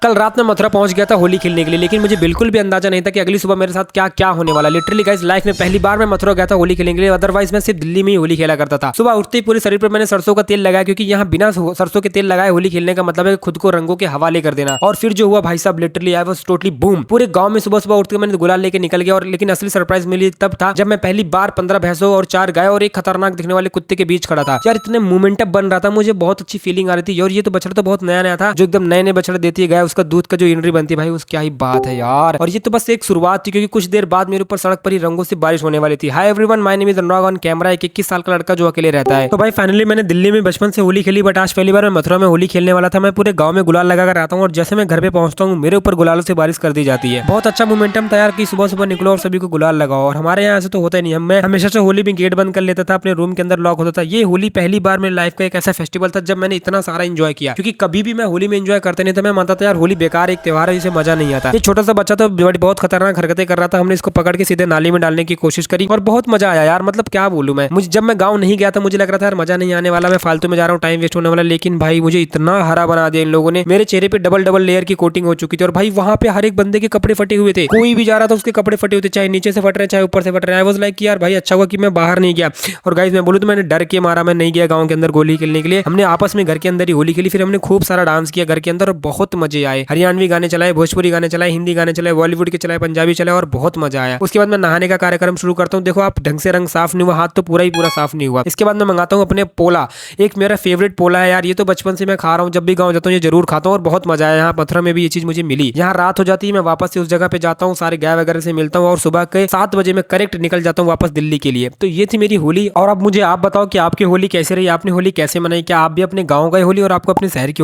कल रात में मथुरा पहुंच गया था होली खेलने के लिए, लेकिन मुझे बिल्कुल भी अंदाजा नहीं था कि अगली सुबह मेरे साथ क्या क्या होने वाला। लिटरली गाइस, लाइफ में पहली बार मैं मथुरा गया था होली खेलने के लिए। अदरवाइज मैं सिर्फ दिल्ली में ही होली खेला करता था। सुबह उठते ही पूरे शरीर पर मैंने सरसों का तेल लगाया, क्योंकि यहाँ बिना सरसों के तेल लगाए होली खेलने का मतलब है खुद को रंगों के हवाले कर देना। और फिर जो हुआ भाई साहब, literally I was totally boom. पूरे गांव में सुबह सुबह उठकर मैंने गुलाल लेके निकल गया। और लेकिन असली सरप्राइज मिली तब था जब मैं पहली बार 15 भैंसों और 4 गाय और एक खतरनाक दिखने वाले कुत्ते के बीच खड़ा था। यार इतने मोमेंटम बन रहा था, मुझे बहुत अच्छी फीलिंग आ रही थी। और ये तो बछड़ा तो बहुत नया नया था, जो एकदम नए नए बछड़े देती है गाय, उसका दूध का जो इनरी बनती है भाई, उस क्या ही बात है यार। और ये तो बस एक शुरुआत थी, क्योंकि कुछ देर बाद मेरे ऊपर सड़क पर ही रंगों से बारिश होने वाली थी। Hi everyone, my name is Anurag on camera. एक 21 साल का लड़का जो अकेले रहता है। तो भाई फाइनली मैंने दिल्ली में बचपन से होली खेली, बट आज पहली बार मैं मथुरा में होली खेलने वाला था। मैं पूरे गांव में गुलाल लगाकर आता हूँ, और जैसे मैं घर पे पहुंचता हूँ मेरे ऊपर गुलालों से बारिश कर दी जाती है। बहुत अच्छा मोमेंटम तैयार की, सुबह सुबह निकलो और सभी को गुलाल लगाओ। और हमारे यहाँ ऐसे तो होता ही नहीं। मैं हमेशा से होली में गेट बंद कर लेता था, अपने रूम के अंदर लॉक होता था। ये होली पहली बार मेरी लाइफ का एक ऐसा फेस्टिवल था जब मैंने इतना सारा एंजॉय किया, क्योंकि कभी भी मैं होली में एंजॉय करते नहीं था। मैं मानता था यार होली बेकार एक त्योहार है, इसे मजा नहीं आता। ये छोटा सा बच्चा तो बहुत खतरनाक हरकतें कर रहा था। हमने इसको पकड़ के सीधे नाली में डालने की कोशिश करी और बहुत मजा आया यार। मतलब क्या बोलूं मैं, मुझे जब मैं गांव नहीं गया था मुझे लग रहा था यार मजा नहीं आने वाला, मैं फालतू में जा रहा हूँ, टाइम वेस्ट होने वाला। लेकिन भाई मुझे इतना हरा बना दिया इन लोगों ने। मेरे चेहरे पे डबल डबल लेयर की कोटिंग हो चुकी थी। और भाई वहां पे हर एक बंदे के कपड़े फटे हुए थे। कोई भी जा रहा था उसके कपड़े फटे हुए थे, चाहे नीचे से फट रहे चाहे ऊपर से फट रहे। आई वाज लाइक यार भाई अच्छा हुआ कि मैं बाहर नहीं गया। और गाइस मैं बोलूं तो मैंने डर के मारा मैं नहीं गया गाँव के अंदर होली खेलने के लिए। हमने आपस में घर के अंदर ही होली खेली, फिर हमने खूब सारा डांस किया घर के अंदर और बहुत मजे आए। हरियाणवी गाने चलाए, भोजपुरी गाने चलाए, हिंदी गाने चलाए, बॉलीवुड के चलाए, पंजाबी चलाए और बहुत मजा आया। उसके बाद मैं नहाने का कार्यक्रम शुरू करता हूँ। देखो आप ढंग से रंग साफ नहीं हुआ, हाथ तो पूरा ही पूरा साफ नहीं हुआ। इसके बाद मैं मंगाता हूँ अपने पोला। एक मेरा फेवरेट पोला है यार, ये तो बचपन से मैं खा रहा हूँ, जब भी गाँव जाता हूँ ये जरूर खाता हूँ और बहुत मजा आया। यहाँ मथुरा में भी ये चीज मुझे मिली। यहाँ रात हो जाती है, मैं वापस से उस जगह पे जाता हूँ, सारे गाय वगैरह से मिलता हूँ और सुबह के 7 बजे मैं करेक्ट निकल जाता हूँ वापस दिल्ली के लिए। तो ये थी मेरी होली। और अब मुझे आप बताओ कि आपकी होली कैसे रही, आपने होली कैसे मनाई, क्या आप भी अपने गाँव गए होली और आपको अपने शहर की